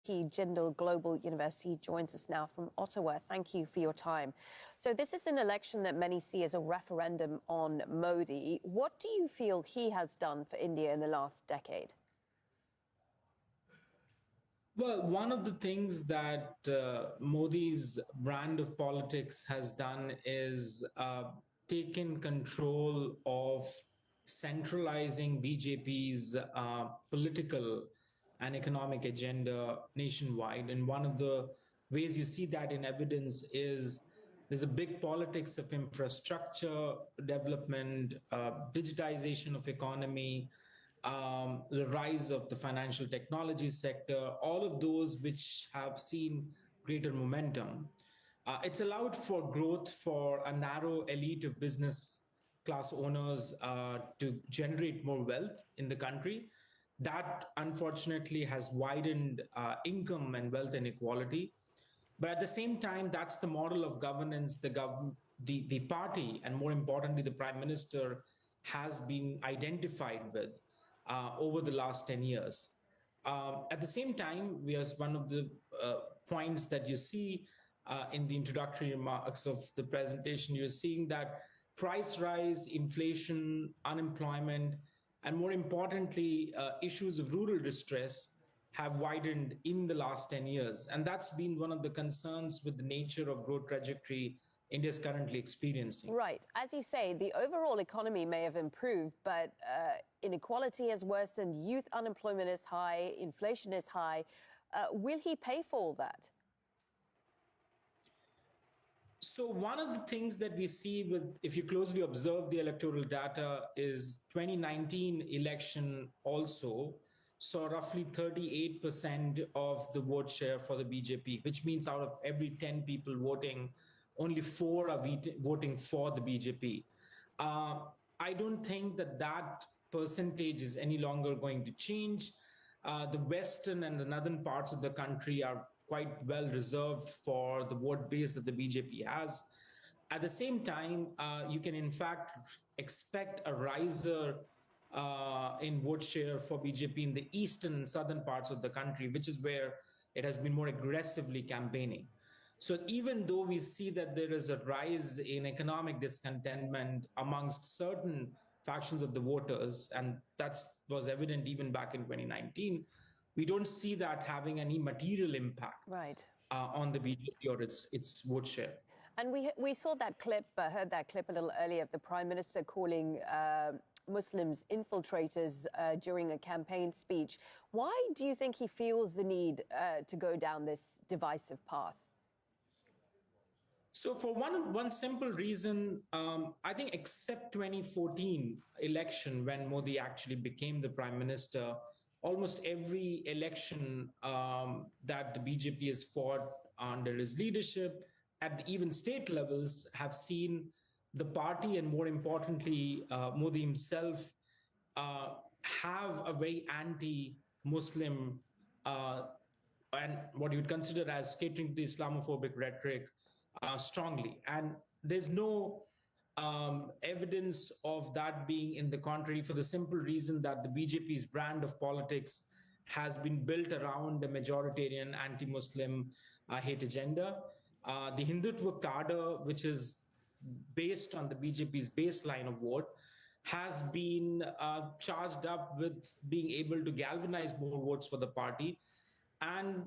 Jindal Global University joins us now from Ottawa. Thank you for your time. So this is an election that many see as a referendum on Modi. What do you feel he has done for India in the last decade? Well, one of the things that Modi's brand of politics has done is taken control of centralizing BJP's political and economic agenda nationwide. And one of the ways you see that in evidence is there's a big politics of infrastructure development, digitization of economy, the rise of the financial technology sector, all of those which have seen greater momentum. It's allowed for growth for a narrow elite of business class owners to generate more wealth in the country. That, unfortunately, has widened income and wealth inequality. But at the same time, that's the model of governance the party, and more importantly, the Prime Minister, has been identified with over the last 10 years. At the same time, as one of the points that you see in the introductory remarks of the presentation, you're seeing that price rise, inflation, unemployment, and more importantly, issues of rural distress have widened in the last 10 years. And that's been one of the concerns with the nature of growth trajectory India is currently experiencing. Right. As you say, the overall economy may have improved, but inequality has worsened, youth unemployment is high, inflation is high. Will he pay for all that? So one of the things that we see if you closely observe the electoral data, is 2019 election also saw roughly 38% of the vote share for the BJP, which means out of every 10 people voting, only 4 are voting for the BJP. I don't think that percentage is any longer going to change. The western and the northern parts of the country are quite well reserved for the vote base that the BJP has. At the same time, you can in fact expect a riser in vote share for BJP in the eastern and southern parts of the country, which is where it has been more aggressively campaigning. So even though we see that there is a rise in economic discontentment amongst certain factions of the voters, and that was evident even back in 2019, we don't see that having any material impact on the BJP or its vote share. And we saw that clip, heard that clip a little earlier of the Prime Minister calling Muslims infiltrators during a campaign speech. Why do you think he feels the need to go down this divisive path? So for one simple reason, I think except 2014 election, when Modi actually became the Prime Minister, almost every election that the BJP has fought under his leadership at even state levels have seen the party, and more importantly, Modi himself, have a very anti-Muslim and what you would consider as catering to the Islamophobic rhetoric strongly. And there's no evidence of that being in the contrary, for the simple reason that the BJP's brand of politics has been built around the majoritarian anti-Muslim hate agenda. The Hindutva cadre, which is based on the BJP's baseline of vote, has been charged up with being able to galvanize more votes for the party. And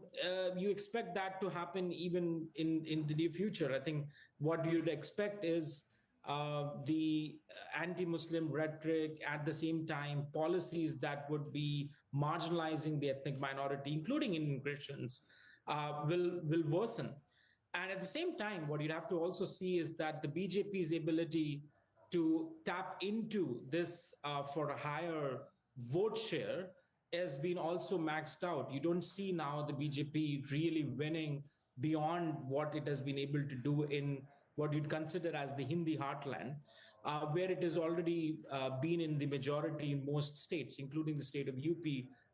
you expect that to happen even in the near future. I think what you'd expect is the anti-Muslim rhetoric, at the same time, policies that would be marginalizing the ethnic minority, including Indian Christians, will worsen. And at the same time, what you'd have to also see is that the BJP's ability to tap into this for a higher vote share has been also maxed out. You don't see now the BJP really winning beyond what it has been able to do in what you'd consider as the Hindi heartland, where it has already been in the majority in most states, including the state of UP,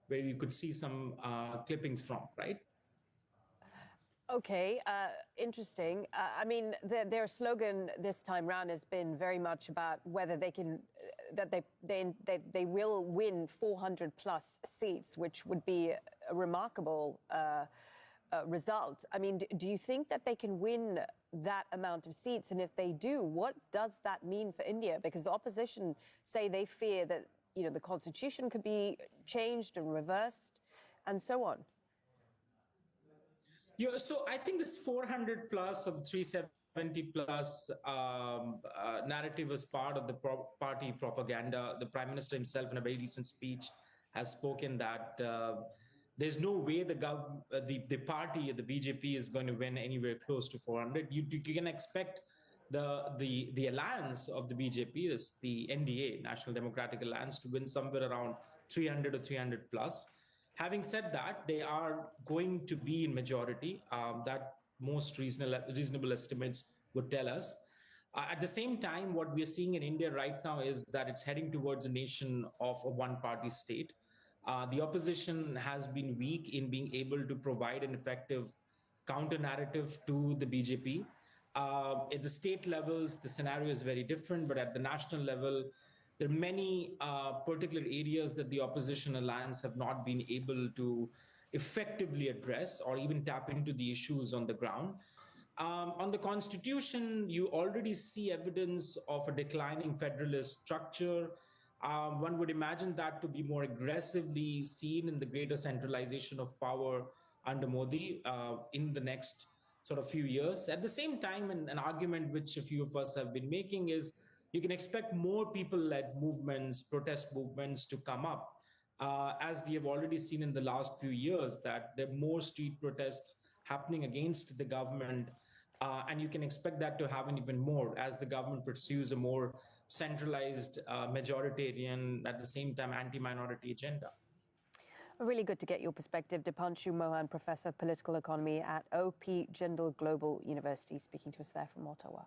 where you could see some clippings from, right? Okay, interesting. I mean, their slogan this time round has been very much about whether they can that they will win 400 plus seats, which would be a remarkable result. I mean, do you think that they can win that amount of seats? And if they do, what does that mean for India? Because the opposition say they fear that, you know, the constitution could be changed and reversed and so on. Yeah, so I think this 400 plus or the 370 plus narrative was part of the party propaganda. The Prime Minister himself, in a very recent speech, has spoken that there's no way the party, the BJP, is going to win anywhere close to 400. You can expect the alliance of the BJP, the NDA, National Democratic Alliance, to win somewhere around 300 or 300 plus. Having said that, they are going to be in majority. That most reasonable estimates would tell us. At the same time, what we're seeing in India right now is that it's heading towards a nation of a one-party state. The opposition has been weak in being able to provide an effective counter-narrative to the BJP. At the state levels, the scenario is very different, but at the national level, there are many particular areas that the opposition alliance have not been able to effectively address or even tap into the issues on the ground. On the constitution, you already see evidence of a declining federalist structure. One would imagine that to be more aggressively seen in the greater centralization of power under Modi in the next sort of few years. At the same time, an argument which a few of us have been making is you can expect more people-led movements, protest movements to come up, as we have already seen in the last few years, that there are more street protests happening against the government, and you can expect that to happen even more as the government pursues a more centralized, majoritarian, at the same time, anti-minority agenda. Really good to get your perspective. Deepanshu Mohan, Professor of Political Economy at OP Jindal Global University, speaking to us there from Ottawa.